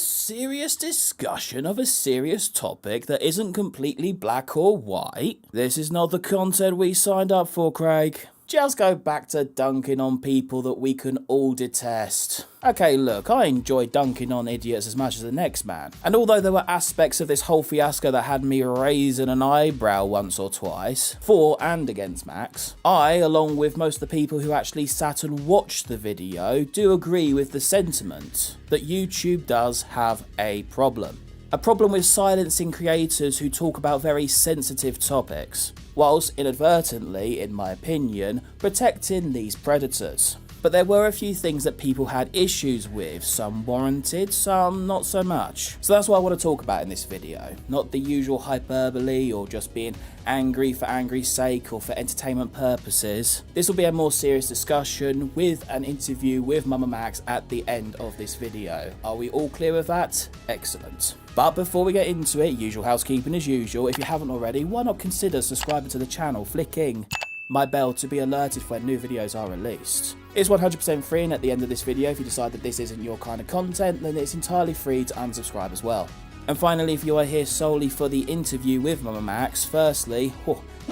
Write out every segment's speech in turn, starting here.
serious discussion of a serious topic that isn't completely black or white. This is not the content we signed up for, Craig. Just go back to dunking on people that we can all detest. Okay, look, I enjoy dunking on idiots as much as the next man. And although there were aspects of this whole fiasco that had me raising an eyebrow once or twice, for and against Max, I, along with most of the people who actually sat and watched the video, do agree with the sentiment that YouTube does have a problem. A problem with silencing creators who talk about very sensitive topics, whilst inadvertently, in my opinion, protecting these predators. But there were a few things that people had issues with, some warranted, some not so much. So that's what I want to talk about in this video, not the usual hyperbole or just being angry for angry's sake or for entertainment purposes. This will be a more serious discussion with an interview with MamaMax at the end of this video. Are we all clear with that? Excellent. But before we get into it, usual housekeeping as usual. If you haven't already, why not consider subscribing to the channel, flicking my bell to be alerted when new videos are released. It's 100% free, and at the end of this video, if you decide that this isn't your kind of content, then it's entirely free to unsubscribe as well. And finally, if you are here solely for the interview with MamaMax, firstly,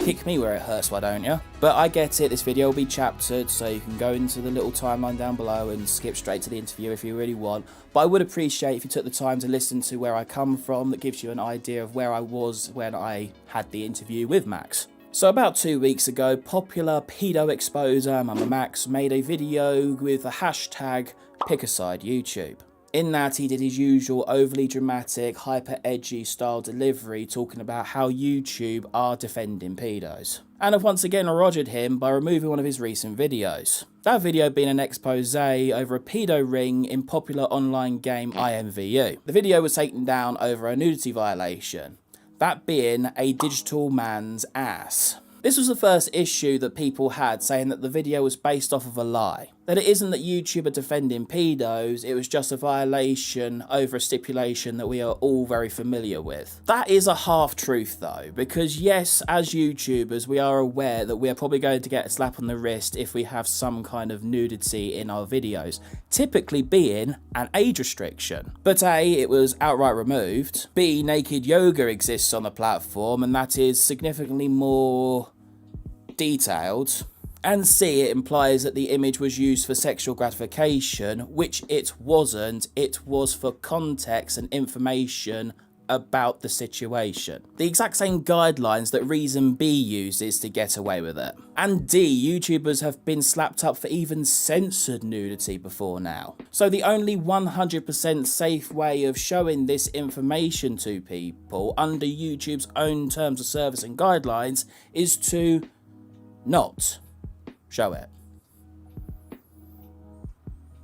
kick me where it hurts, why don't you? But I get it, this video will be chaptered, so you can go into the little timeline down below and skip straight to the interview if you really want. But I would appreciate if you took the time to listen to where I come from. That gives you an idea of where I was when I had the interview with Max. So about 2 weeks ago, popular pedo exposer MamaMax made a video with the hashtag #PickAsideYouTube. In that, he did his usual overly dramatic, hyper-edgy style delivery talking about how YouTube are defending pedos. And have once again rogered him by removing one of his recent videos. That video being an expose over a pedo ring in popular online game IMVU. The video was taken down over a nudity violation, that being a digital man's ass. This was the first issue that people had, saying that the video was based off of a lie. That it isn't that YouTube are defending pedos, it was just a violation over a stipulation that we are all very familiar with. That is a half-truth though, because yes, as YouTubers, we are aware that we are probably going to get a slap on the wrist if we have some kind of nudity in our videos, typically being an age restriction. But A, it was outright removed. B, naked yoga exists on the platform, and that is significantly more detailed. And C, it implies that the image was used for sexual gratification, which it wasn't. It was for context and information about the situation. The exact same guidelines that Reason B uses to get away with it. And D, YouTubers have been slapped up for even censored nudity before now. So the only 100% safe way of showing this information to people under YouTube's own terms of service and guidelines is to not show it.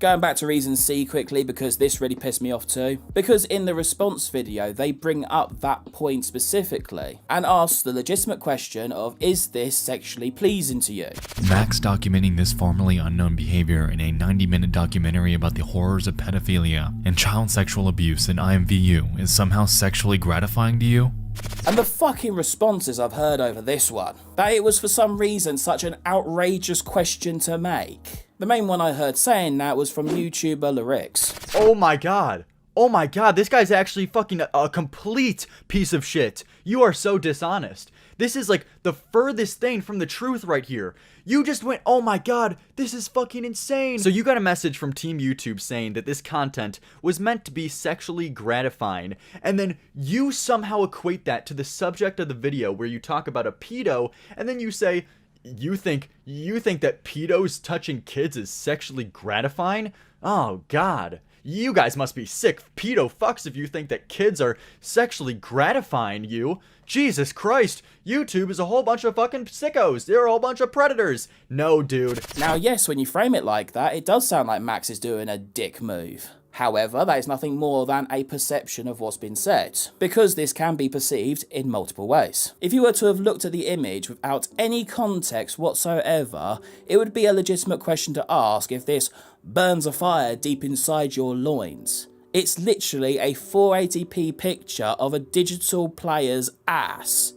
Going back to Reason C quickly, because this really pissed me off too. Because in the response video, they bring up that point specifically and ask the legitimate question of, is this sexually pleasing to you? Max documenting this formerly unknown behavior in a 90-minute documentary about the horrors of pedophilia and child sexual abuse in IMVU is somehow sexually gratifying to you? And the fucking responses I've heard over this one, that it was for some reason such an outrageous question to make. The main one I heard saying that was from YouTuber Lyrics. Oh my god. Oh my god, this guy's actually fucking a complete piece of shit. You are so dishonest. This is like the furthest thing from the truth right here. You just went, oh my god, this is fucking insane. So you got a message from Team YouTube saying that this content was meant to be sexually gratifying, and then you somehow equate that to the subject of the video where you talk about a pedo, and then you say, you think that pedos touching kids is sexually gratifying? Oh god. You guys must be sick pedo fucks if you think that kids are sexually gratifying you. Jesus Christ, YouTube is a whole bunch of fucking sickos. They're a whole bunch of predators. No, dude. Now, yes, when you frame it like that, it does sound like Max is doing a dick move. However, that is nothing more than a perception of what's been said, because this can be perceived in multiple ways. If you were to have looked at the image without any context whatsoever, it would be a legitimate question to ask if this burns a fire deep inside your loins. It's literally a 480p picture of a digital player's ass.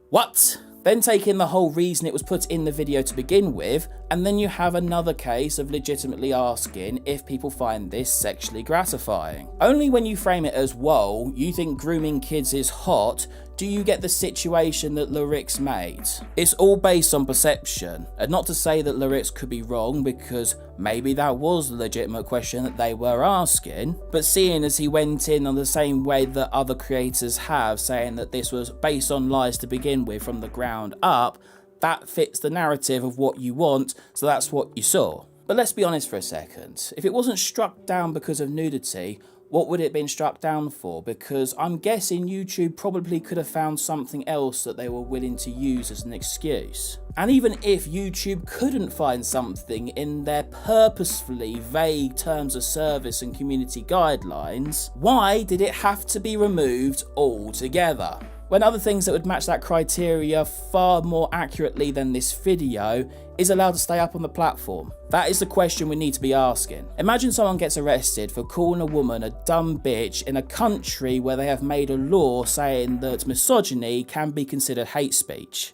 What? Then take in the whole reason it was put in the video to begin with, and then you have another case of legitimately asking if people find this sexually gratifying. Only when you frame it as, whoa, you think grooming kids is hot, do you get the situation that Lyrics made. It's all based on perception, and not to say that Lyrics could be wrong, because maybe that was the legitimate question that they were asking, but seeing as he went in on the same way that other creators have, saying that this was based on lies to begin with from the ground up, that fits the narrative of what you want, so that's what you saw. But let's be honest for a second, if it wasn't struck down because of nudity, what would it have been struck down for? Because I'm guessing YouTube probably could have found something else that they were willing to use as an excuse. And even if YouTube couldn't find something in their purposefully vague terms of service and community guidelines, why did it have to be removed altogether? When other things that would match that criteria far more accurately than this video is allowed to stay up on the platform? That is the question we need to be asking. Imagine someone gets arrested for calling a woman a dumb bitch in a country where they have made a law saying that misogyny can be considered hate speech.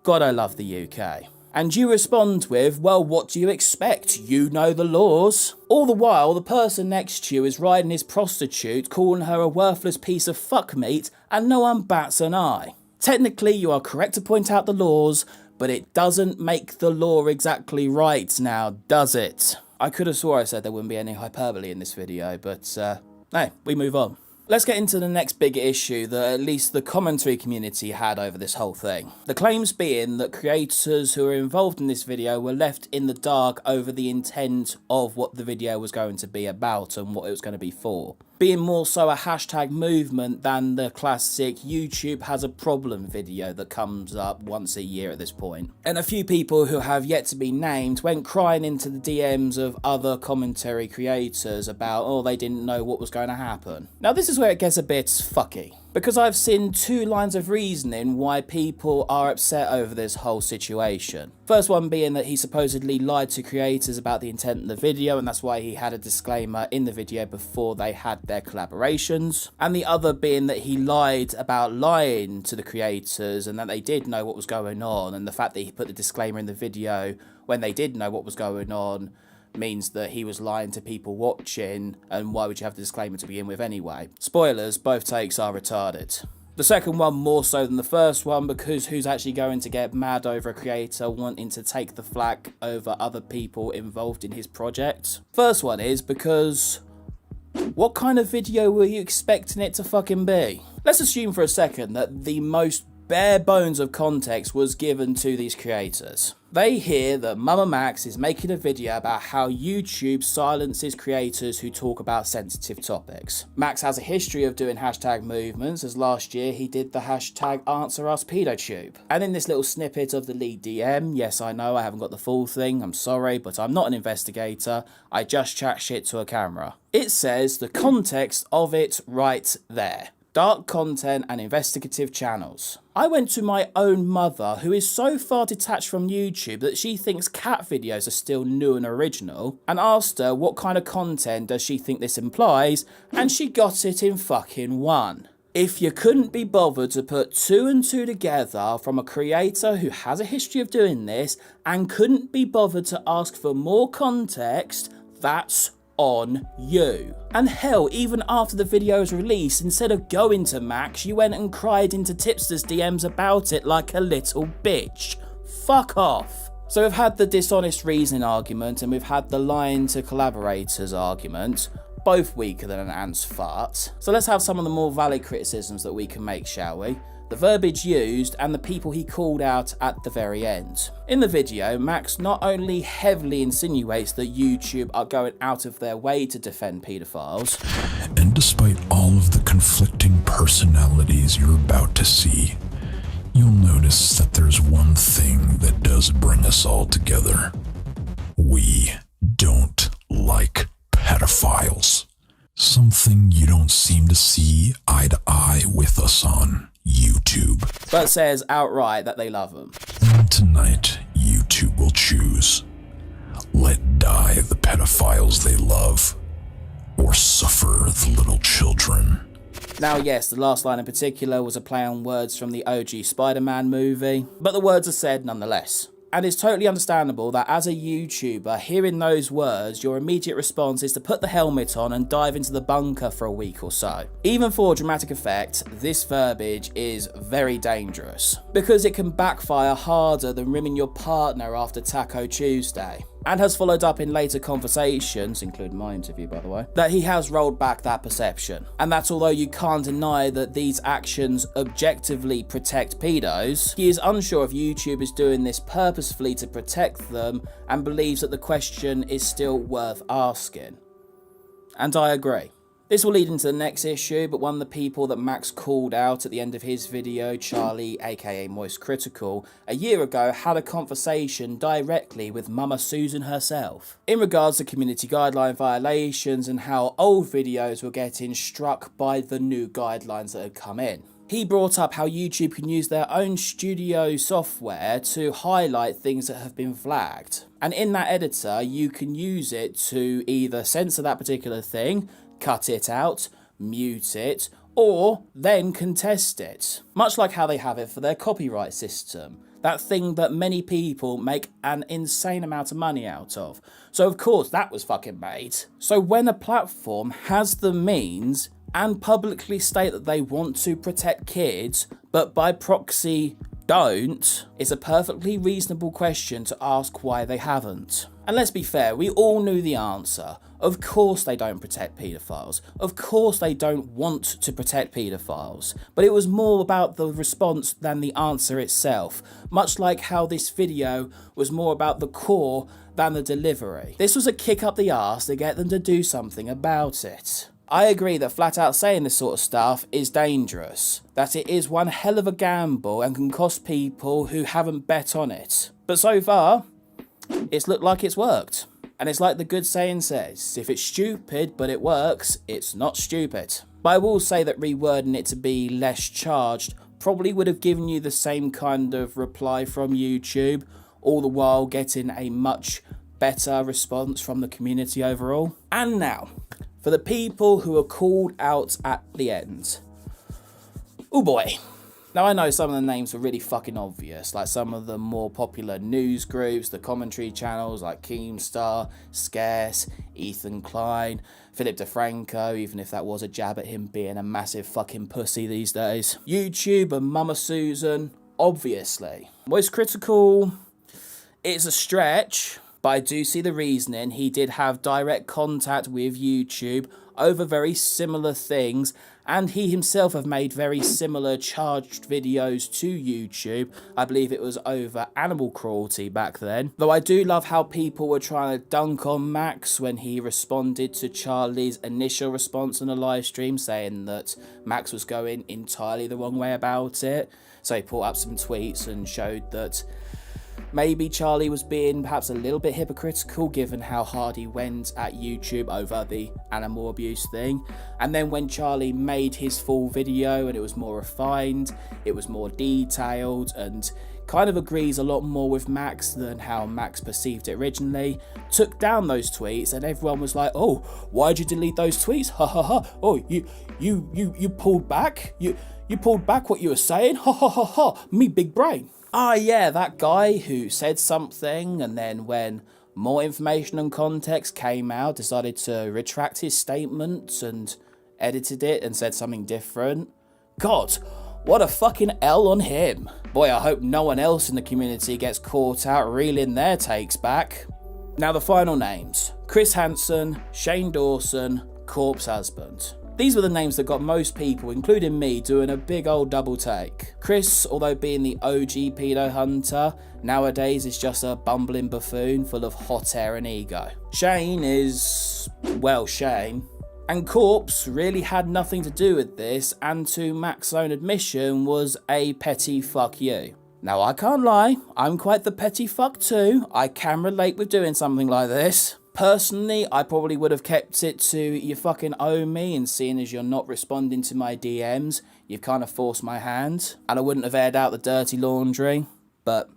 God, I love the UK. And you respond with, well, what do you expect? You know the laws. All the while, the person next to you is riding his prostitute, calling her a worthless piece of fuck meat, and no one bats an eye. Technically, you are correct to point out the laws, but it doesn't make the law exactly right now, does it? I could have swore I said there wouldn't be any hyperbole in this video, but no, we move on. Let's get into the next big issue that at least the commentary community had over this whole thing. The claims being that creators who were involved in this video were left in the dark over the intent of what the video was going to be about and what it was going to be for. Being more so a hashtag movement than the classic YouTube has a problem video that comes up once a year at this point. And a few people who have yet to be named went crying into the DMs of other commentary creators about, oh, they didn't know what was going to happen. Now this is where it gets a bit fucky, because I've seen two lines of reasoning why people are upset over this whole situation. First one being that he supposedly lied to creators about the intent of the video, and that's why he had a disclaimer in the video before they had their collaborations. And the other being that he lied about lying to the creators and that they did know what was going on, and the fact that he put the disclaimer in the video when they did know what was going on means that he was lying to people watching, and why would you have the disclaimer to begin with anyway? Spoilers, both takes are retarded. The second one more so than the first one, because who's actually going to get mad over a creator wanting to take the flak over other people involved in his project? First one is because what kind of video were you expecting it to fucking be? Let's assume for a second that the most bare bones of context was given to these creators. They hear that MamaMax is making a video about how YouTube silences creators who talk about sensitive topics. Max has a history of doing hashtag movements, as last year he did the hashtag AnswerUsPedoTube. And in this little snippet of the lead DM, yes I know I haven't got the full thing, I'm sorry, but I'm not an investigator, I just chat shit to a camera. It says the context of it right there. Dark content and investigative channels. I went to my own mother, who is so far detached from YouTube that she thinks cat videos are still new and original, and asked her what kind of content does she think this implies, and she got it in fucking one. If you couldn't be bothered to put two and two together from a creator who has a history of doing this, and couldn't be bothered to ask for more context, that's on you. And hell, even after the video was released, instead of going to Max, you went and cried into Tipster's DMs about it like a little bitch. Fuck off. So we've had the dishonest reasoning argument, and we've had the lying to collaborators argument, both weaker than an ant's fart. So let's have some of the more valid criticisms that we can make, shall we? The verbiage used, and the people he called out at the very end. In the video, Max not only heavily insinuates that YouTube are going out of their way to defend paedophiles, and despite all of the conflicting personalities you're about to see, you'll notice that there's one thing that does bring us all together. We don't like pedophiles. Something you don't seem to see eye to eye with us on YouTube. but says outright that they love them. And tonight, YouTube will choose. Let die the pedophiles they love, or suffer the little children. Now, yes, the last line in particular was a play on words from the OG Spider-Man movie, but the words are said nonetheless. And it's totally understandable that as a YouTuber, hearing those words, your immediate response is to put the helmet on and dive into the bunker for a week or so. Even for dramatic effect, this verbiage is very dangerous, because it can backfire harder than rimming your partner after Taco Tuesday. And has followed up in later conversations, including my interview by the way, that he has rolled back that perception. And that although you can't deny that these actions objectively protect pedos, he is unsure if YouTube is doing this purposefully to protect them and believes that the question is still worth asking. And I agree. This will lead into the next issue, but one of the people that Max called out at the end of his video, Charlie aka Moist Critical, a year ago had a conversation directly with Mama Susan herself in regards to community guideline violations and how old videos were getting struck by the new guidelines that had come in. He brought up how YouTube can use their own studio software to highlight things that have been flagged. And in that editor, you can use it to either censor that particular thing, cut it out, mute it, or then contest it. Much like how they have it for their copyright system. That thing that many people make an insane amount of money out of. So of course that was fucking made. So when a platform has the means and publicly state that they want to protect kids, but by proxy don't, it's a perfectly reasonable question to ask why they haven't. And let's be fair, we all knew the answer. Of course they don't protect paedophiles. Of course they don't want to protect paedophiles. But it was more about the response than the answer itself. Much like how this video was more about the core than the delivery. This was a kick up the arse to get them to do something about it. I agree that flat out saying this sort of stuff is dangerous. That it is one hell of a gamble and can cost people who haven't bet on it. But so far, it's looked like it's worked. And it's like the good saying says, if it's stupid but it works, it's not stupid. But I will say that rewording it to be less charged probably would have given you the same kind of reply from YouTube, all the while getting a much better response from the community overall. And now, for the people who are called out at the end. Oh boy. Now I know some of the names were really fucking obvious, like some of the more popular news groups, the commentary channels like Keemstar, Scarce, Ethan Klein, Philip DeFranco, even if that was a jab at him being a massive fucking pussy these days. YouTube and Mama Susan, obviously. Moist Critical, it's a stretch, but I do see the reasoning. He did have direct contact with YouTube over very similar things, and he himself have made very similar charged videos to YouTube. I believe it was over animal cruelty back then. Though I do love how people were trying to dunk on Max when he responded to Charlie's initial response on a live stream, saying that Max was going entirely the wrong way about it. So he put up some tweets and showed that maybe Charlie was being perhaps a little bit hypocritical given how hard he went at YouTube over the animal abuse thing. And then when Charlie made his full video and it was more refined, it was more detailed and kind of agrees a lot more with Max than how Max perceived it originally, took down those tweets and everyone was like, oh, why'd you delete those tweets? Ha ha ha. Oh, you pulled back? You pulled back what you were saying? Ha ha ha ha. Me big brain. Ah, yeah, that guy who said something and then when more information and context came out, decided to retract his statement and edited it and said something different. God, what a fucking L on him. Boy, I hope no one else in the community gets caught out reeling their takes back. Now the final names. Chris Hansen, Shane Dawson, Corpse Husband. These were the names that got most people, including me, doing a big old double take. Chris, although being the OG pedo hunter, nowadays is just a bumbling buffoon full of hot air and ego. Shane is, well, Shane. And Corpse really had nothing to do with this, and to Max's own admission was a petty fuck you. Now I can't lie, I'm quite the petty fuck too. I can relate with doing something like this. Personally, I probably would have kept it to you fucking owe me, and seeing as you're not responding to my DMs, you've kind of forced my hand, and I wouldn't have aired out the dirty laundry, but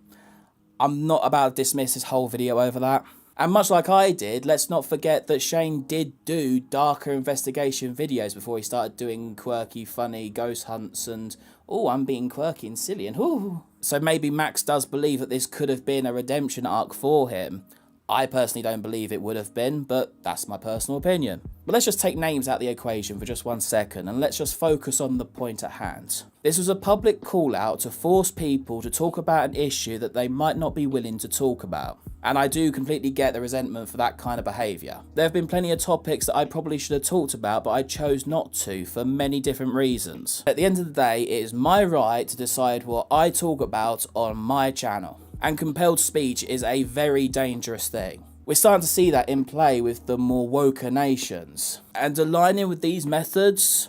I'm not about to dismiss this whole video over that. And much like I did, let's not forget that Shane did do darker investigation videos before he started doing quirky, funny ghost hunts and, oh, I'm being quirky and silly and ooh. So maybe Max does believe that this could have been a redemption arc for him. I personally don't believe it would have been, but that's my personal opinion. But let's just take names out of the equation for just 1 second and let's just focus on the point at hand. This was a public call out to force people to talk about an issue that they might not be willing to talk about. And I do completely get the resentment for that kind of behaviour. There have been plenty of topics that I probably should have talked about, but I chose not to for many different reasons. At the end of the day, it is my right to decide what I talk about on my channel. And compelled speech is a very dangerous thing. We're starting to see that in play with the more woker nations. And aligning with these methods,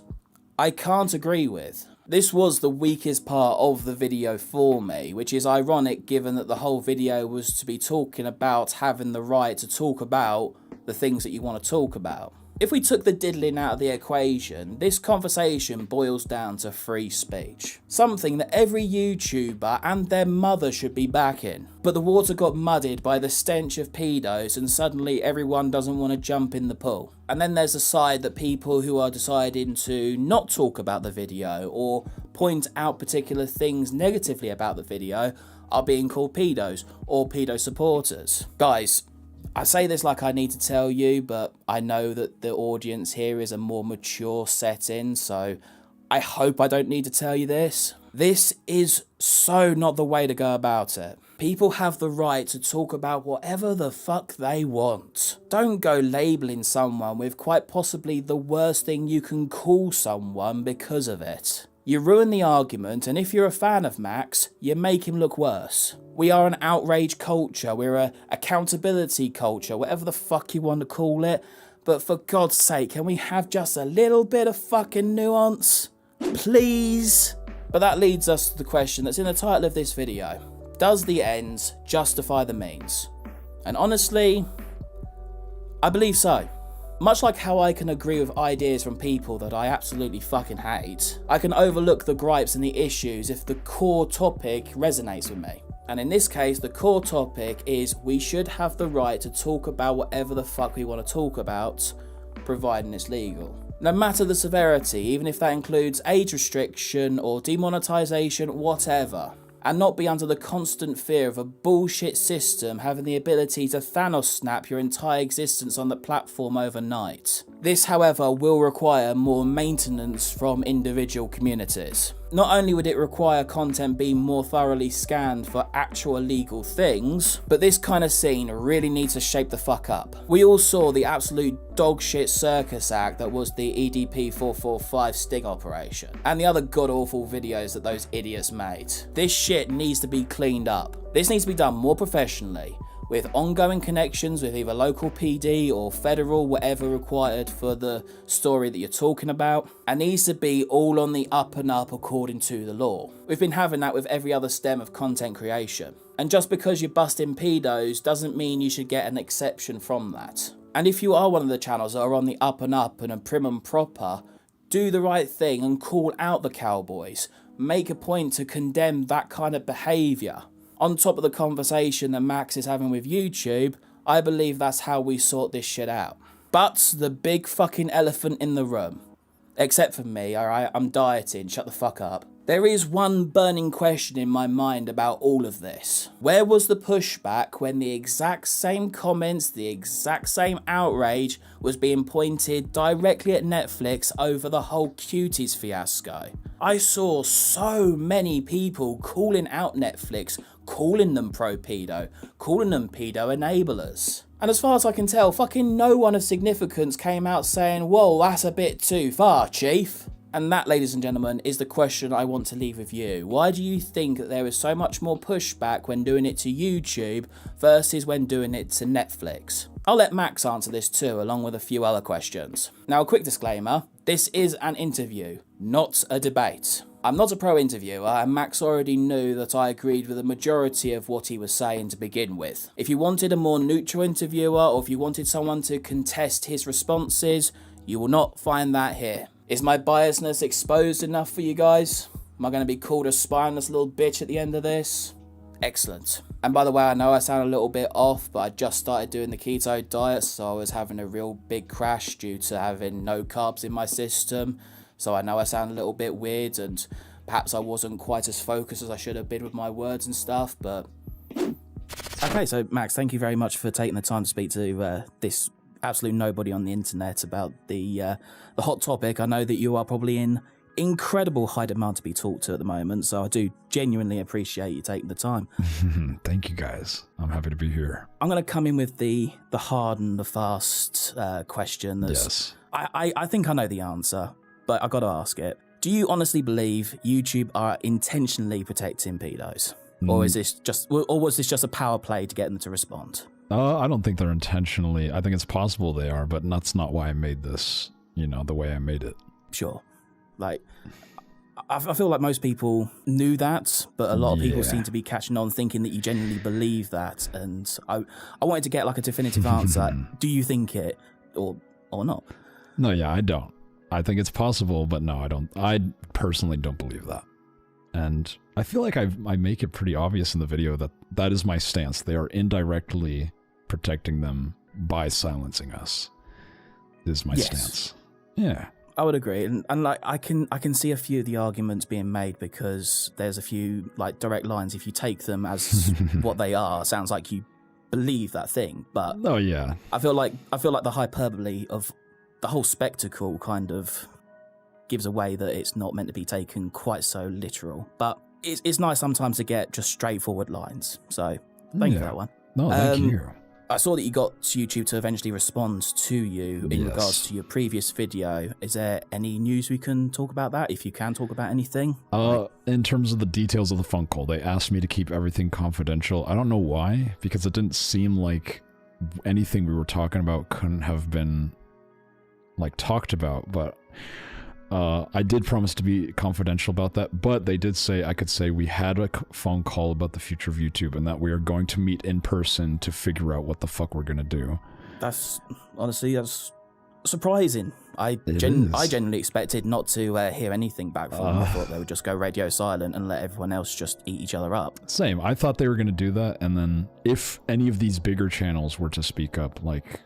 I can't agree with. This was the weakest part of the video for me, which is ironic given that the whole video was to be talking about having the right to talk about the things that you want to talk about. If we took the diddling out of the equation, this conversation boils down to free speech. Something that every YouTuber and their mother should be backing. But the water got muddied by the stench of pedos and suddenly everyone doesn't want to jump in the pool. And then there's a side that people who are deciding to not talk about the video or point out particular things negatively about the video are being called pedos or pedo supporters. Guys, I say this like I need to tell you, but I know that the audience here is a more mature setting, so I hope I don't need to tell you this. This is so not the way to go about it. People have the right to talk about whatever the fuck they want. Don't go labelling someone with quite possibly the worst thing you can call someone because of it. You ruin the argument, and if you're a fan of Max, you make him look worse. We are an outrage culture, we're a accountability culture, whatever the fuck you want to call it, but for God's sake, can we have just a little bit of fucking nuance? Please? But that leads us to the question that's in the title of this video. Does the ends justify the means? And honestly, I believe so. Much like how I can agree with ideas from people that I absolutely fucking hate, I can overlook the gripes and the issues if the core topic resonates with me. And in this case, the core topic is we should have the right to talk about whatever the fuck we want to talk about, providing it's legal. No matter the severity, even if that includes age restriction or demonetization, whatever. And not be under the constant fear of a bullshit system having the ability to Thanos snap your entire existence on the platform overnight. This, however, will require more maintenance from individual communities. Not only would it require content being more thoroughly scanned for actual illegal things, but this kind of scene really needs to shape the fuck up. We all saw the absolute dogshit circus act that was the EDP 445 sting operation, and the other god-awful videos that those idiots made. This shit needs to be cleaned up. This needs to be done more professionally, with ongoing connections with either local PD or federal, whatever required for the story that you're talking about, and needs to be all on the up and up according to the law. We've been having that with every other stem of content creation. And just because you're busting pedos doesn't mean you should get an exception from that. And if you are one of the channels that are on the up and a prim and proper, do the right thing and call out the cowboys. Make a point to condemn that kind of behaviour. On top of the conversation that Max is having with YouTube, I believe that's how we sort this shit out. But the big fucking elephant in the room, except for me, alright, I'm dieting, shut the fuck up. There is one burning question in my mind about all of this. Where was the pushback when the exact same comments, the exact same outrage was being pointed directly at Netflix over the whole Cuties fiasco? I saw so many people calling out Netflix, calling them pro-pedo, calling them pedo enablers. And as far as I can tell, fucking no one of significance came out saying, whoa, that's a bit too far, chief. And that, ladies and gentlemen, is the question I want to leave with you. Why do you think that there is so much more pushback when doing it to YouTube versus when doing it to Netflix? I'll let Max answer this too, along with a few other questions. Now, a quick disclaimer, this is an interview, not a debate. I'm not a pro-interviewer, and Max already knew that I agreed with the majority of what he was saying to begin with. If you wanted a more neutral interviewer, or if you wanted someone to contest his responses, you will not find that here. Is my biasness exposed enough for you guys? Am I going to be called a spineless little bitch at the end of this? Excellent. And by the way, I know I sound a little bit off, but I just started doing the keto diet, so I was having a real big crash due to having no carbs in my system. So I know I sound a little bit weird, and perhaps I wasn't quite as focused as I should have been with my words and stuff, but... Okay, so Max, thank you very much for taking the time to speak to this absolute nobody on the internet about the hot topic. I know that you are probably in incredible high demand to be talked to at the moment, so I do genuinely appreciate you taking the time. Thank you, guys. I'm happy to be here. I'm going to come in with the hard and the fast question. Yes. I think I know the answer, but I got to ask it. Do you honestly believe YouTube are intentionally protecting pedos? Or is this was this just a power play to get them to respond? I don't think they're intentionally. I think it's possible they are, but that's not why I made this, the way I made it. Sure. Like, I feel like most people knew that, but a lot of people seem to be catching on thinking that you genuinely believe that. And I wanted to get like a definitive answer. Do you think it or not? No, yeah, I don't. I think it's possible, but no, I don't. I personally don't believe that. And I feel like I make it pretty obvious in the video that that is my stance. They are indirectly protecting them by silencing us. Is my stance. Yeah. I would agree, and like I can see a few of the arguments being made because there's a few like direct lines. If you take them as what they are, sounds like you believe that thing. But oh yeah, I feel like the hyperbole of the whole spectacle kind of gives away that it's not meant to be taken quite so literal. But it's nice sometimes to get just straightforward lines. So thank you for that one. No, thank you. I saw that you got YouTube to eventually respond to you in regards to your previous video. Is there any news we can talk about that, if you can talk about anything? In terms of the details of the phone call, they asked me to keep everything confidential. I don't know why, because it didn't seem like anything we were talking about couldn't have been, like, talked about, but... I did promise to be confidential about that, but they did say I could say we had a phone call about the future of YouTube and that we are going to meet in person to figure out what the fuck we're going to do. That's surprising. I genuinely expected not to hear anything back from them. I thought they would just go radio silent and let everyone else just eat each other up. Same. I thought they were going to do that, and then if any of these bigger channels were to speak up, like,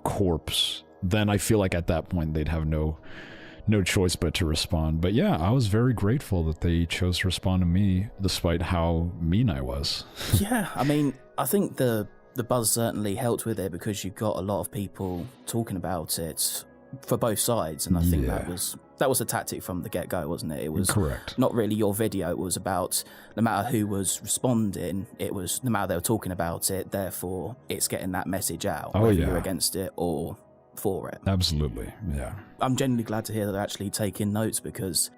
Corpse, then I feel like at that point they'd have no choice but to respond. But yeah, I was very grateful that they chose to respond to me despite how mean I was. Yeah, I mean, I think the buzz certainly helped with it because you got a lot of people talking about it for both sides, and I think that was a tactic from the get-go, wasn't it? It was correct. Not really your video. It was about no matter who was responding, it was no matter they were talking about it, therefore it's getting that message out, whether you're against it or for it. Absolutely, yeah. I'm genuinely glad to hear that they're actually taking notes because,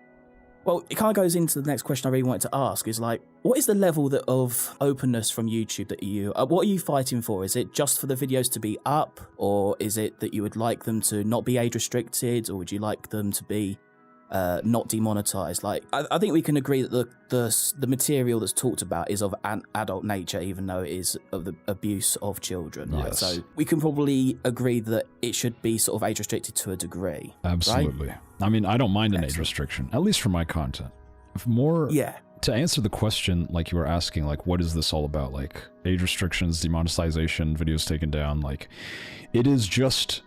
well, it kind of goes into the next question I really wanted to ask is like, what is the level of openness from YouTube that what are you fighting for? Is it just for the videos to be up, or is it that you would like them to not be age restricted, or would you like them to be not demonetized? Like, I think we can agree that the material that's talked about is of an adult nature, even though it is of the abuse of children. Right? Yes. So we can probably agree that it should be sort of age restricted to a degree. Absolutely. Right? I mean, I don't mind an age restriction, at least for my content. To answer the question, like you were asking, like, what is this all about? Like, age restrictions, demonetization, videos taken down, like, it is just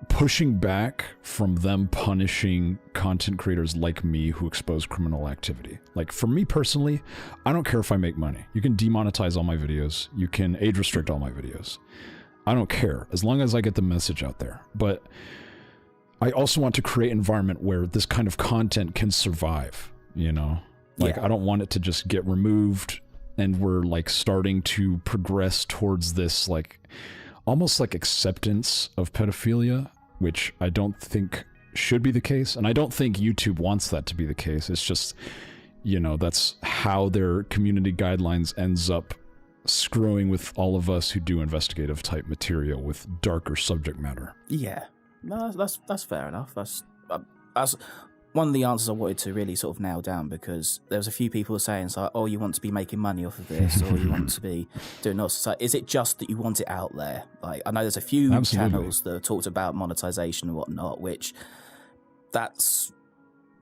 pushing back from them punishing content creators like me who expose criminal activity. Like, for me personally, I don't care if I make money. You can demonetize all my videos. You can age restrict all my videos. I don't care, as long as I get the message out there. But I also want to create an environment where this kind of content can survive, Like, I don't want it to just get removed and we're, like, starting to progress towards this, like, almost like acceptance of pedophilia, which I don't think should be the case. And I don't think YouTube wants that to be the case. It's just, that's how their community guidelines ends up screwing with all of us who do investigative type material with darker subject matter. Yeah, no, that's fair enough. That's one of the answers I wanted to really sort of nail down, because there was a few people saying, so, oh, you want to be making money off of this, or you want to be doing this. So is it just that you want it out there? Like, I know there's a few channels that have talked about monetization and whatnot, which that's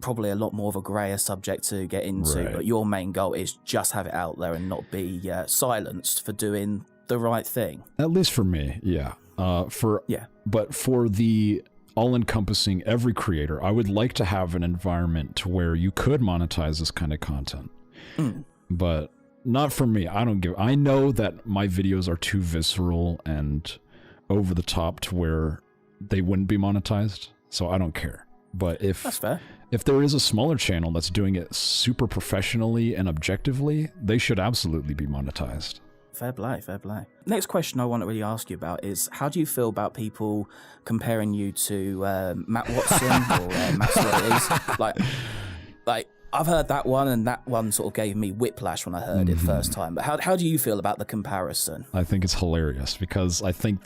probably a lot more of a grayer subject to get into, Right. but your main goal is just have it out there and not be silenced for doing the right thing. At least for me, yeah. But for the all-encompassing every creator, I would like to have an environment to where you could monetize this kind of content. But not for me. I know that my videos are too visceral and over the top to where they wouldn't be monetized, so I don't care. But That's fair. if there is a smaller channel that's doing it super professionally and objectively, they should absolutely be monetized. Fair play, fair play. Next question I want to really ask you about is, how do you feel about people comparing you to Matt Watson or Matt Sweaties? Like, I've heard that one, and that one sort of gave me whiplash when I heard it first time. But how do you feel about the comparison? I think it's hilarious because I think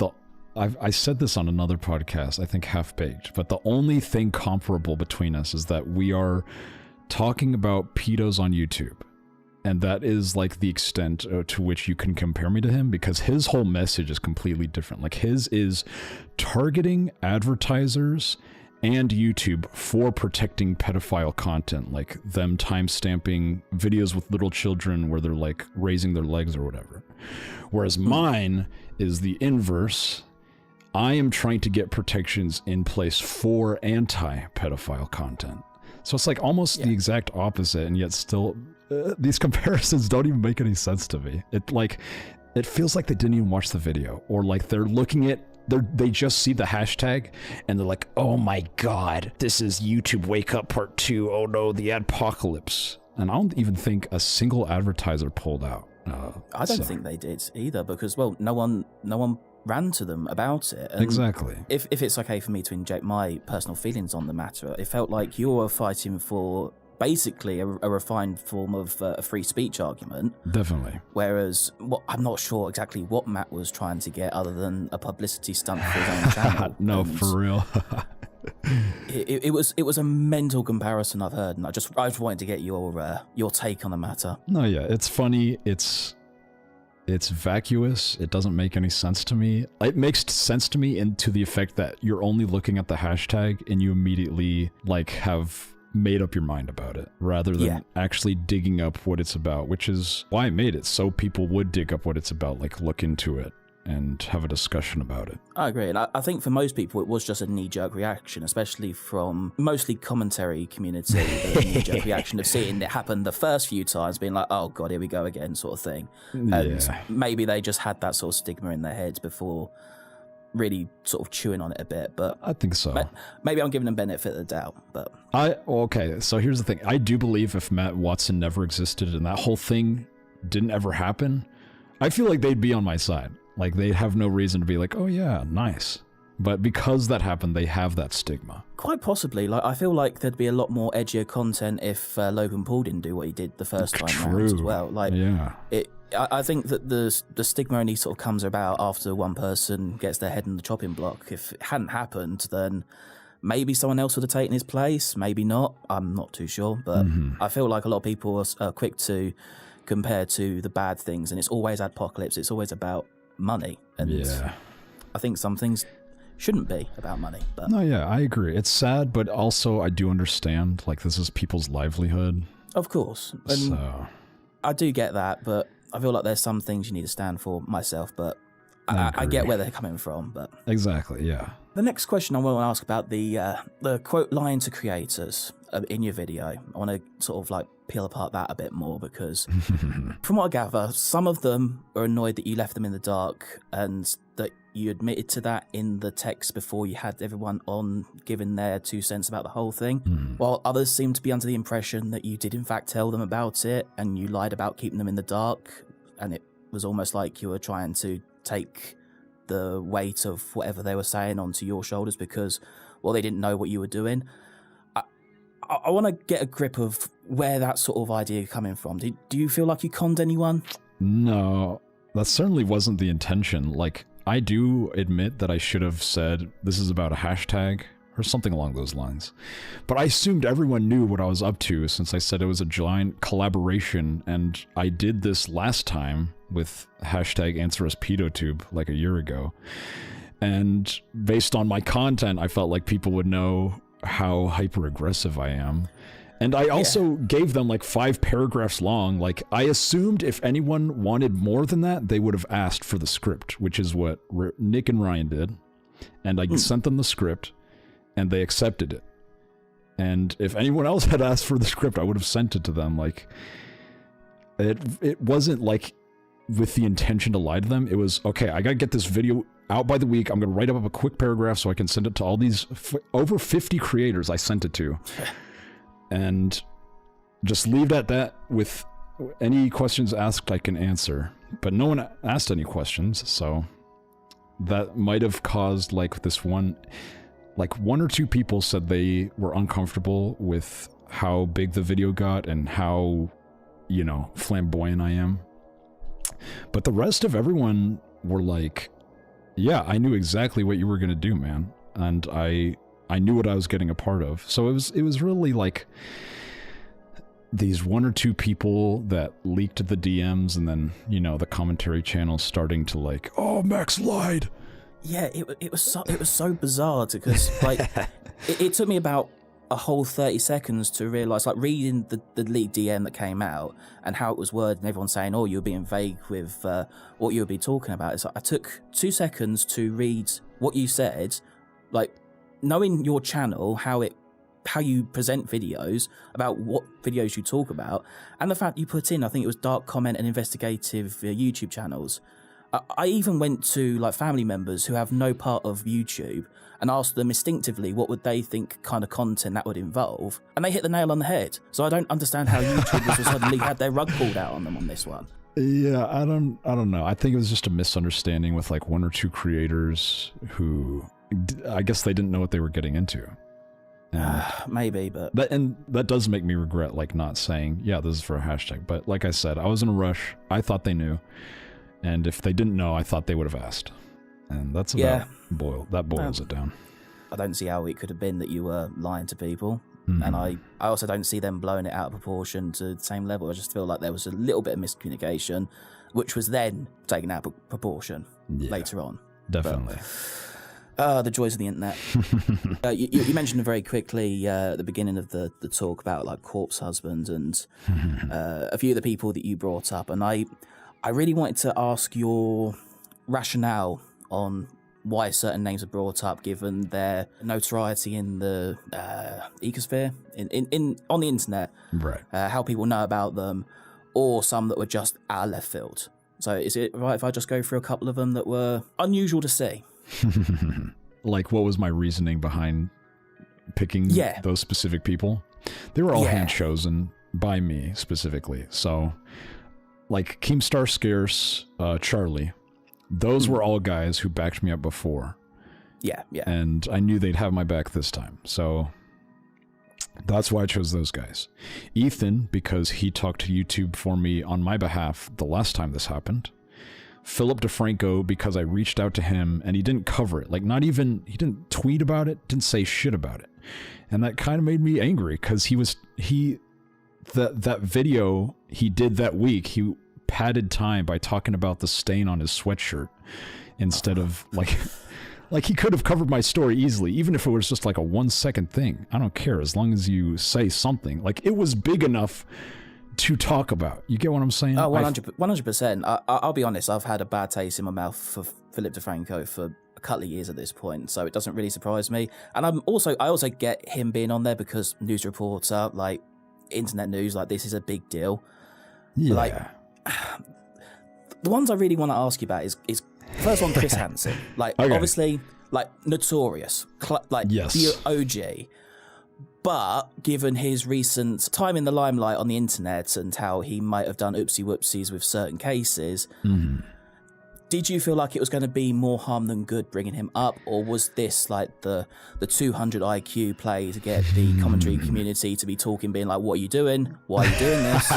I said this on another podcast, I think Half Baked, but the only thing comparable between us is that we are talking about pedos on YouTube. And that is like the extent to which you can compare me to him, because his whole message is completely different. Like, his is targeting advertisers and YouTube for protecting pedophile content, like them timestamping videos with little children where they're like raising their legs or whatever. Whereas mine is the inverse. I am trying to get protections in place for anti-pedophile content. So it's like almost the exact opposite, and yet still these comparisons don't even make any sense to me. It feels like they didn't even watch the video, or like they're looking at they just see the hashtag and they're like, oh my god, this is YouTube Wake Up Part 2. Oh no, the adpocalypse. And I don't even think a single advertiser pulled out. I don't think they did either, because, well, no one ran to them about it. And exactly. If it's okay for me to inject my personal feelings on the matter, it felt like you were fighting for basically a refined form of a free speech argument. Definitely. Whereas I'm not sure exactly what Matt was trying to get other than a publicity stunt for his own channel. No, And for real. it was a mental comparison I've heard, and I just wanted to get your take on the matter. No, yeah, it's funny. It's vacuous. It doesn't make any sense to me. It makes sense to me to the effect that you're only looking at the hashtag and you immediately like have made up your mind about it rather than actually digging up what it's about, which is why I made it, so people would dig up what it's about, like look into it and have a discussion about it. I agree, and I think for most people it was just a knee-jerk reaction, especially from mostly commentary community. A knee-jerk reaction of seeing it happen the first few times, being like, oh god, here we go again, sort of thing. And maybe they just had that sort of stigma in their heads before really sort of chewing on it a bit. But I think so. Maybe I'm giving them benefit of the doubt. But okay, so here's the thing. I do believe if Matt Watson never existed and that whole thing didn't ever happen, I feel like they'd be on my side. Like, they'd have no reason to be like, oh yeah, nice. But because that happened, they have that stigma. Quite possibly. Like, I feel like there'd be a lot more edgier content if Logan Paul didn't do what he did the first time round as well. Like, I think that the stigma only sort of comes about after one person gets their head in the chopping block. If it hadn't happened, then maybe someone else would have taken his place. Maybe not. I'm not too sure. But I feel like a lot of people are quick to compare to the bad things, and it's always apocalypse. It's always about money, and I think some things shouldn't be about money. But no, yeah, I agree. It's sad, but also I do understand, like, this is people's livelihood. Of course. And so I do get that, but I feel like there's some things you need to stand for myself, but I get where they're coming from. But exactly, yeah. The next question I want to ask about the quote line to creators in your video. I want to sort of like peel apart that a bit more, because from what I gather, some of them were annoyed that you left them in the dark and that you admitted to that in the text before you had everyone on giving their 2 cents about the whole thing, while others seem to be under the impression that you did in fact tell them about it and you lied about keeping them in the dark, and it was almost like you were trying to take the weight of whatever they were saying onto your shoulders because, well, they didn't know what you were doing. I want to get a grip of where that sort of idea coming from. Do you feel like you conned anyone? No, that certainly wasn't the intention. Like, I do admit that I should have said this is about a hashtag or something along those lines. But I assumed everyone knew what I was up to since I said it was a giant collaboration, and I did this last time with hashtag AnswerUsPedoTube like a year ago. And based on my content, I felt like people would know how hyper aggressive I am. And I also gave them like 5 paragraphs long. Like, I assumed if anyone wanted more than that, they would have asked for the script, which is what Nick and Ryan did. And I sent them the script, and they accepted it. And if anyone else had asked for the script, I would have sent it to them. Like, it wasn't like with the intention to lie to them. It was, okay, I gotta get this video out by the week. I'm gonna write up a quick paragraph so I can send it to all these over 50 creators I sent it to. And just leave it at that. With any questions asked, I can answer. But no one asked any questions, so that might have caused like this one or two people said they were uncomfortable with how big the video got and how, you know, flamboyant I am. But the rest of everyone were like, yeah, I knew exactly what you were gonna do, man. And I knew what I was getting a part of. So it was really like these 1 or 2 people that leaked the DMs, and then, you know, the commentary channel starting to like, oh, Max lied. Yeah, it was so bizarre because like it took me about a whole 30 seconds to realise, like reading the leaked DM that came out and how it was worded, and everyone saying, oh, you're being vague with what you'll be talking about. It's like I took 2 seconds to read what you said, like knowing your channel, how you present videos, about what videos you talk about, and the fact you put in, I think it was dark comment and investigative YouTube channels. I even went to like family members who have no part of YouTube and asked them instinctively what would they think kind of content that would involve, and they hit the nail on the head. So I don't understand how YouTubers suddenly had their rug pulled out on them on this one. Yeah, I don't know. I think it was just a misunderstanding with like 1 or 2 creators who, I guess they didn't know what they were getting into. Maybe, but that does make me regret like not saying, yeah, this is for a hashtag. But like I said, I was in a rush. I thought they knew, and if they didn't know, I thought they would have asked. And that's about boils it down. I don't see how it could have been that you were lying to people. And I also don't see them blowing it out of proportion to the same level. I just feel like there was a little bit of miscommunication, which was then taken out of proportion later on. Definitely. The joys of the internet. You mentioned very quickly at the beginning of the talk about like Corpse Husband and a few of the people that you brought up, and I really wanted to ask your rationale on why certain names are brought up, given their notoriety in the ecosphere, in on the internet, right? How people know about them, or some that were just out of left field. So is it right if I just go through a couple of them that were unusual to see? Like, what was my reasoning behind picking those specific people? They were all hand chosen by me specifically. So, like Keemstar Scarce, Charlie, those were all guys who backed me up before. Yeah. And I knew they'd have my back this time. So that's why I chose those guys. Ethan, because he talked to YouTube for me on my behalf the last time this happened. Philip DeFranco, because I reached out to him and he didn't cover it. Like, he didn't tweet about it, didn't say shit about it. And that kind of made me angry, because that video he did that week, he padded time by talking about the stain on his sweatshirt instead of like he could have covered my story easily, even if it was just like a 1-second thing. I don't care, as long as you say something. Like, it was big enough to talk about. You get what I'm saying? Oh, 100%. I'll be honest, I've had a bad taste in my mouth for Philip DeFranco for a couple of years at this point, so it doesn't really surprise me. And I also get him being on there because news reporter, like internet news, like this is a big deal. Yeah. Like, the ones I really want to ask you about is first one, Chris Hansen. Like, obviously, like notorious, the OG. But given his recent time in the limelight on the internet and how he might have done oopsie whoopsies with certain cases, did you feel like it was going to be more harm than good bringing him up, or was this like the 200 IQ play to get the commentary community to be talking, being like, "What are you doing? Why are you doing this?"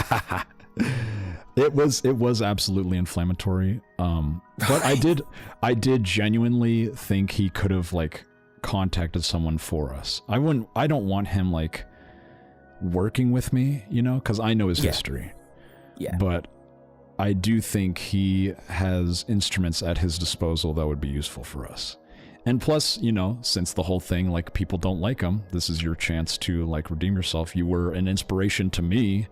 It was absolutely inflammatory. But I did genuinely think he could have like contacted someone for us. I don't want him like working with me, you know, because I know his history. Yeah. But I do think he has instruments at his disposal that would be useful for us. And plus, you know, since the whole thing, like, people don't like him, this is your chance to, like, redeem yourself. You were an inspiration to me.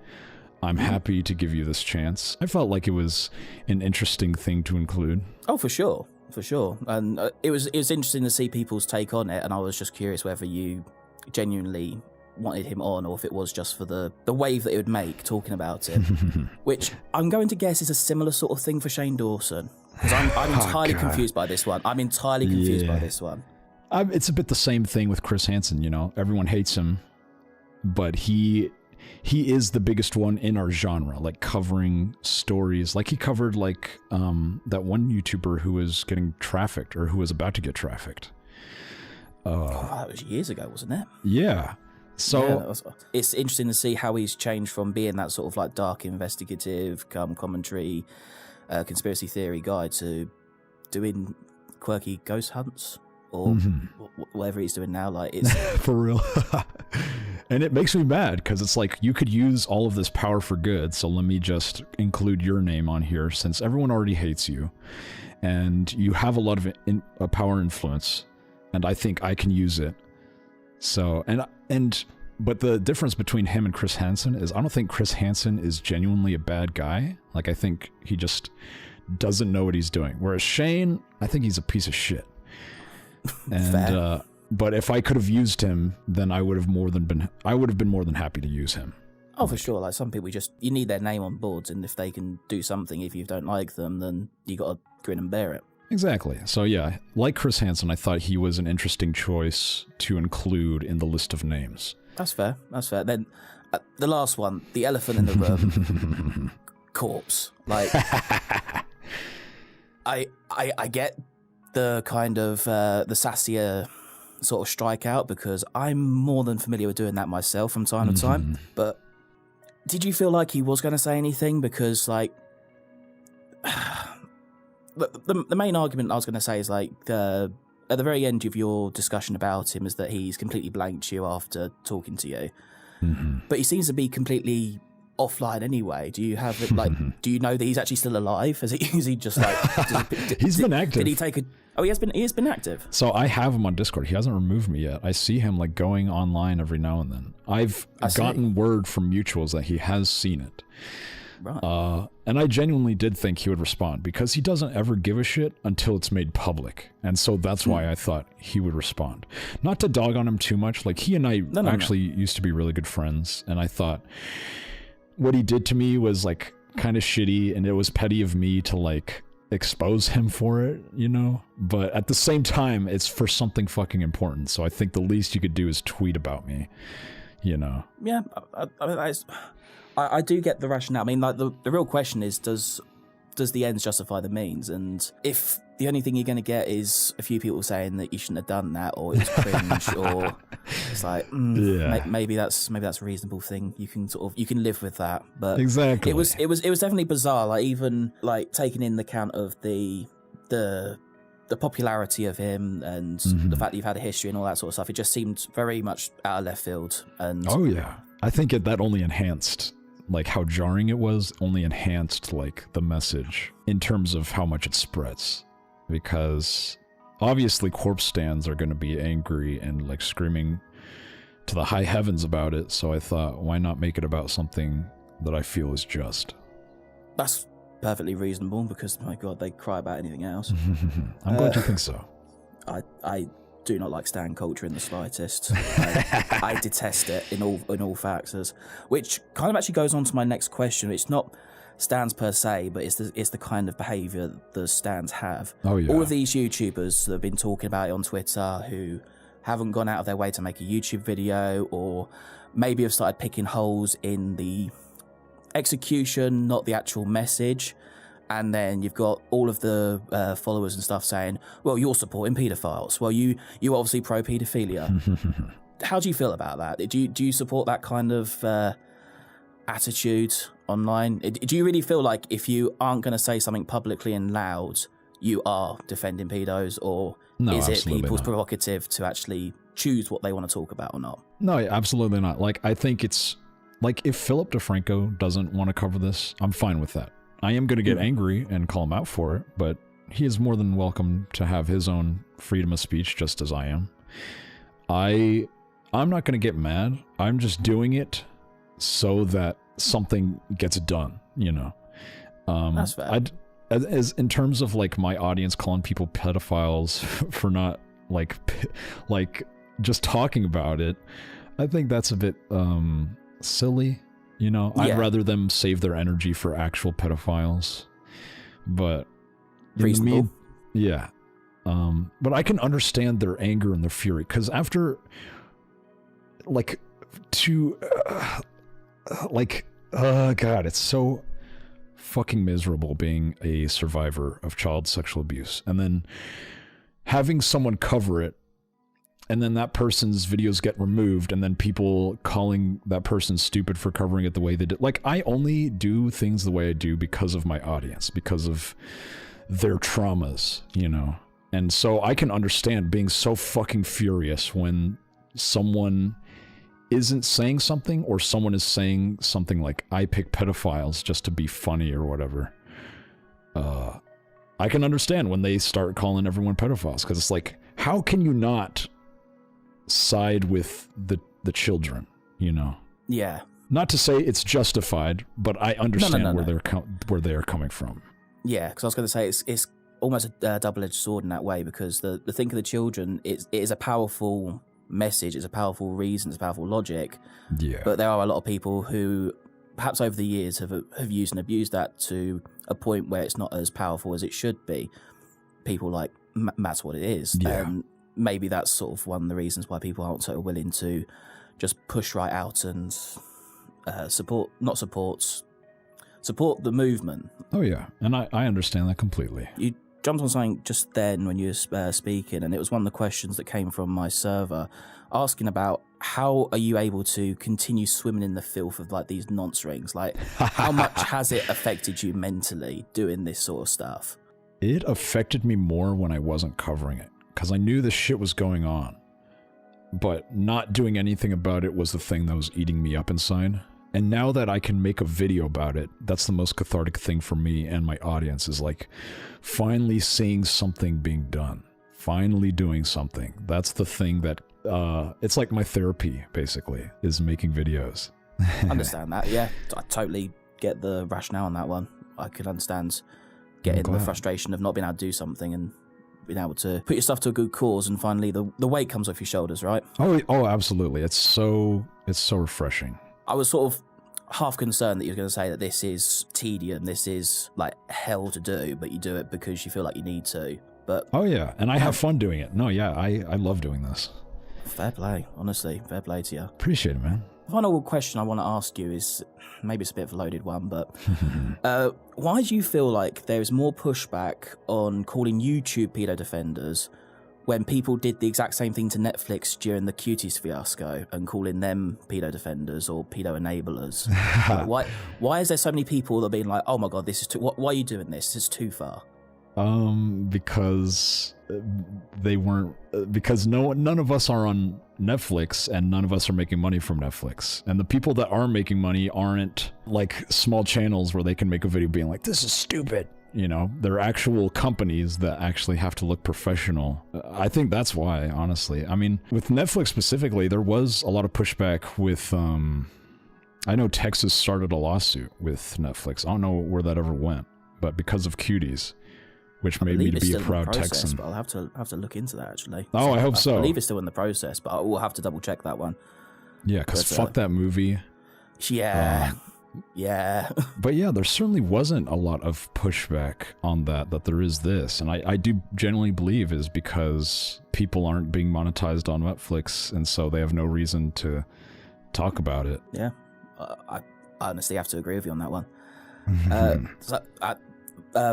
I'm happy to give you this chance. I felt like it was an interesting thing to include. Oh, for sure. For sure. And it was interesting to see people's take on it, and I was just curious whether you genuinely wanted him on, or if it was just for the wave that it would make talking about it. Which I'm going to guess is a similar sort of thing for Shane Dawson. Because I'm entirely confused by this one. I'm entirely confused by this one. It's a bit the same thing with Chris Hansen, you know. Everyone hates him, but he is the biggest one in our genre, like covering stories. Like he covered like that one YouTuber who was getting trafficked, or who was about to get trafficked. That was years ago, wasn't it? Yeah. So it's interesting to see how he's changed from being that sort of like dark investigative commentary, conspiracy theory guy to doing quirky ghost hunts or whatever he's doing now. Like, it's for real. And it makes me mad because it's like, you could use all of this power for good, so let me just include your name on here since everyone already hates you and you have a lot of power influence, and I think I can use it. So, but the difference between him and Chris Hansen is I don't think Chris Hansen is genuinely a bad guy. Like, I think he just doesn't know what he's doing. Whereas Shane, I think he's a piece of shit. And, but if I could have used him, then I would have been more than happy to use him. Oh, for sure. Like, some people you need their name on boards, and if they can do something, if you don't like them, then you got to grin and bear it. Exactly. So yeah, like Chris Hansen, I thought he was an interesting choice to include in the list of names. That's fair. That's fair. Then the last one, the elephant in the room, corpse. Like, I get the kind of the sassier sort of strikeout, because I'm more than familiar with doing that myself from time to time. But did you feel like he was going to say anything? Because like, the main argument I was going to say is like, at the very end of your discussion about him is that he's completely blanked you after talking to you. But he seems to be completely offline anyway. Do you have like, do you know that he's actually still alive? Is he just like, He's been active. Did he take a, oh, he has been active. So I have him on Discord. He hasn't removed me yet. I see him like going online every now and then. I've gotten word from mutuals that he has seen it. Right. And I genuinely did think he would respond, because he doesn't ever give a shit until it's made public. And so that's why I thought he would respond. Not to dog on him too much. Like, he and I actually used to be really good friends. And I thought what he did to me was like kind of shitty, and it was petty of me to like expose him for it, you know? But at the same time, it's for something fucking important. So I think the least you could do is tweet about me, you know? Yeah. I do get the rationale. I mean, like, the real question is, does the ends justify the means? And if the only thing you're going to get is a few people saying that you shouldn't have done that, or it's cringe, or it's like, maybe that's a reasonable thing. You can live with that. But exactly, it was definitely bizarre. Like, even like taking in the account of the popularity of him and the fact that you've had a history and all that sort of stuff. It just seemed very much out of left field. And oh yeah, I think that only enhanced. Like, how jarring it was only enhanced, like, the message in terms of how much it spreads. Because obviously corpse stands are going to be angry and, like, screaming to the high heavens about it. So I thought, why not make it about something that I feel is just? That's perfectly reasonable, because, my God, they cry about anything else. I'm glad you think so. I do not like stan culture in the slightest. I detest it in all factors, which kind of actually goes on to my next question. It's not stans per se, but it's the kind of behaviour the stans have. Oh yeah. All of these YouTubers that have been talking about it on Twitter, who haven't gone out of their way to make a YouTube video, or maybe have started picking holes in the execution, not the actual message. And then you've got all of the followers and stuff saying, well, you're supporting paedophiles. Well, you're obviously pro-paedophilia. How do you feel about that? Do you support that kind of attitude online? Do you really feel like if you aren't going to say something publicly and loud, you are defending pedos? Or is it people's prerogative to actually choose what they want to talk about or not? No, absolutely not. Like, I think it's... Like, if Philip DeFranco doesn't want to cover this, I'm fine with that. I am going to get angry and call him out for it, but he is more than welcome to have his own freedom of speech, just as I am. I'm not going to get mad. I'm just doing it so that something gets done, you know. That's fair. As in terms of like my audience calling people pedophiles for not like just talking about it, I think that's a bit silly, you know. I'd rather them save their energy for actual pedophiles. But reasonable. Yeah. But I can understand their anger and their fury, because after like God, it's so fucking miserable being a survivor of child sexual abuse, and then having someone cover it, and then that person's videos get removed, and then people calling that person stupid for covering it the way they did. Like, I only do things the way I do because of my audience, because of their traumas, you know. And so I can understand being so fucking furious when someone isn't saying something, or someone is saying something like, I pick pedophiles just to be funny or whatever. I can understand when they start calling everyone pedophiles, because it's like, how can you not side with the children, you know? Yeah. Not to say it's justified, but I understand where they're coming from. Yeah, because I was going to say it's almost a double-edged sword in that way, because the thing of the children, it is a powerful message, it's a powerful reason, it's a powerful logic. Yeah. But there are a lot of people who, perhaps over the years, have used and abused that to a point where it's not as powerful as it should be. People like that's what it is. Yeah. Maybe that's sort of one of the reasons why people aren't so willing to just push right out and support the movement. Oh yeah, and I understand that completely. You jumped on something just then when you were speaking, and it was one of the questions that came from my server, asking about how are you able to continue swimming in the filth of like these nonce rings? Like, how much has it affected you mentally doing this sort of stuff? It affected me more when I wasn't covering it, because I knew this shit was going on, but not doing anything about it was the thing that was eating me up inside. And now that I can make a video about it, that's the most cathartic thing for me and my audience, is like finally seeing something being done, finally doing something. That's the thing that, it's like my therapy, basically, is making videos. Understand that, yeah. I totally get the rationale on that one. I can understand getting the frustration of not being able to do something and being able to put your stuff to a good cause, and finally the weight comes off your shoulders, right? Oh, absolutely. It's so refreshing. I was sort of half concerned that you were going to say that this is tedium, this is like hell to do, but you do it because you feel like you need to. But oh yeah, and I have fun doing it. No, yeah, I love doing this. Fair play, honestly, fair play to you. Appreciate it, man. The final question I want to ask you is, maybe it's a bit of a loaded one, but why do you feel like there is more pushback on calling YouTube pedo defenders when people did the exact same thing to Netflix during the Cuties fiasco and calling them pedo defenders or pedo enablers? Like, why is there so many people that are being like, oh my god, this is too, why are you doing this? This is too far. Because they weren't, because none of us are on Netflix, and none of us are making money from Netflix. And the people that are making money aren't like small channels where they can make a video being like, this is stupid. You know, they're actual companies that actually have to look professional. I think that's why, honestly. I mean, with Netflix specifically, there was a lot of pushback with, I know Texas started a lawsuit with Netflix. I don't know where that ever went, but because of Cuties, which made me to be a proud Texan. But I'll have to look into that, actually. Oh, I hope so. I believe it's still in the process, but I will have to double check that one. Yeah, because fuck that movie. Yeah. Yeah. But yeah, there certainly wasn't a lot of pushback on that there is this. And I do genuinely believe is because people aren't being monetized on Netflix, and so they have no reason to talk about it. Yeah. I honestly have to agree with you on that one.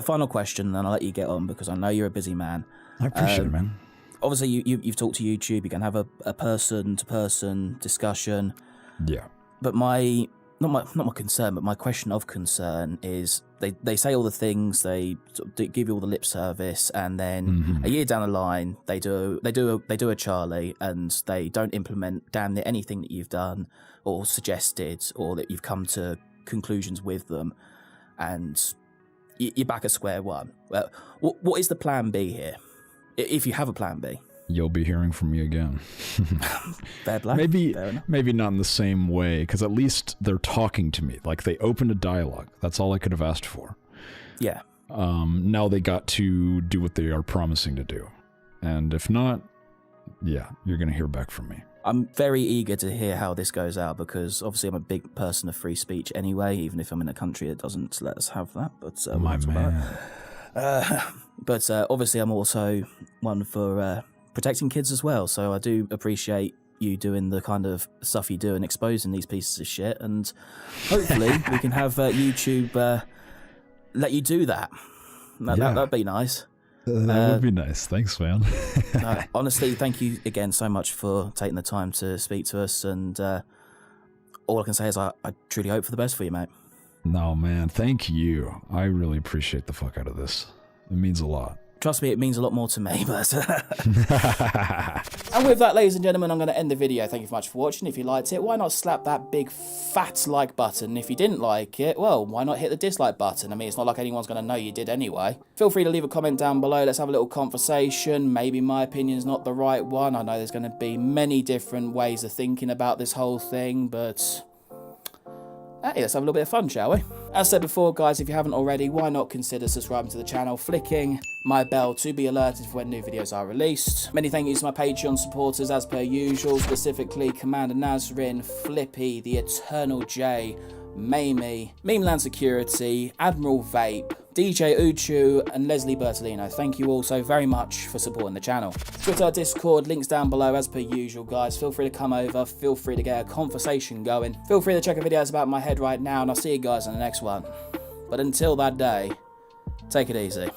Final question, then I'll let you get on, because I know you're a busy man. I appreciate it, man. Obviously, you've talked to YouTube. You can have a person-to-person discussion. Yeah. But not my concern, but my question of concern is they say all the things, they give you all the lip service, and then a year down the line they do a Charlie, and they don't implement damn near anything that you've done or suggested or that you've come to conclusions with them, and you're back at square one. Well, what is the plan B here? If you have a plan B. You'll be hearing from me again. Fair play. Maybe not in the same way, because at least they're talking to me. Like, they opened a dialogue. That's all I could have asked for. Yeah. Now they got to do what they are promising to do. And if not, yeah, you're going to hear back from me. I'm very eager to hear how this goes out, because obviously I'm a big person of free speech anyway, even if I'm in a country that doesn't let us have that. But My man. But obviously I'm also one for protecting kids as well, so I do appreciate you doing the kind of stuff you do and exposing these pieces of shit, and hopefully we can have YouTube let you do that. That'd be nice. That would be nice. Thanks, man. Honestly, thank you again so much for taking the time to speak to us, and all I can say is I truly hope for the best for you, mate. No, man, thank you. I really appreciate the fuck out of this. It means a lot. Trust me, it means a lot more to me, but... And with that, ladies and gentlemen, I'm going to end the video. Thank you very much for watching. If you liked it, why not slap that big fat like button? If you didn't like it, well, why not hit the dislike button? I mean, it's not like anyone's going to know you did anyway. Feel free to leave a comment down below. Let's have a little conversation. Maybe my opinion's not the right one. I know there's going to be many different ways of thinking about this whole thing, but... hey, let's have a little bit of fun, shall we? As said before, guys, if you haven't already, why not consider subscribing to the channel, flicking my bell to be alerted for when new videos are released. Many thank yous to my Patreon supporters, as per usual, specifically Commander Nazrin, Flippy, The Eternal J, Mamie, Memeland Security, Admiral Vape, DJ Uchu, and Leslie Bertolino. Thank you all so very much for supporting the channel. Twitter, Discord, links down below as per usual, guys. Feel free to come over, feel free to get a conversation going. Feel free to check out videos about my head right now, and I'll see you guys in the next one. But until that day, take it easy.